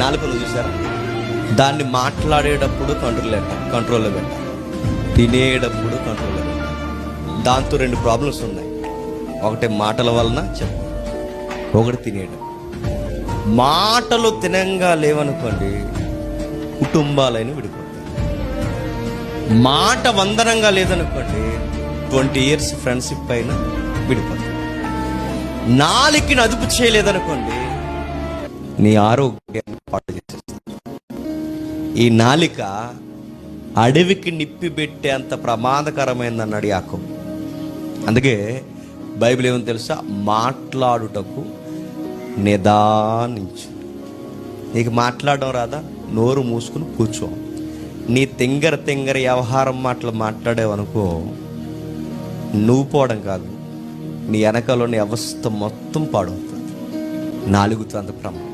నాలుకను చూసారా? దాన్ని మాట్లాడేటప్పుడు కంట్రోల్లో పెట్టాలి, తినేటప్పుడు కంట్రోల్లో పెట్టాలి. దాంతో 2 ప్రాబ్లమ్స్ ఉన్నాయి. ఒకటి మాటల వలన చెప్పు, ఒకటి తినేయడం. మాటలు తినంగా లేవనుకోండి, కుటుంబాలైన విడిపోతాయి. మాట వందనంగా లేదనుకోండి, 20 years ఫ్రెండ్షిప్ అయినా విడిపోతాయి. నాలుకని అదుపు చేయలేదనుకోండి, నీ ఆరోగ్యాన్ని పాడు చేసేస్తుంది. ఈ నాలిక అడవికి నిప్పి పెట్టేంత ప్రమాదకరమైందన్నాడు యాకోబు. అందుకే బైబిల్ ఏమని తెలుసా? మాట్లాడుటకు నిదానించు. నీకు మాట్లాడడం రాదా? నోరు మూసుకుని కూర్చో. నీ తెంగర వ్యవహారం మాటలు మాట్లాడేవనుకో, నువ్వు పోవడం కాదు, నీ వెనకలోని అవస్థ మొత్తం పాడవుతుంది. నాలుగుతో అంత ప్రమాదం.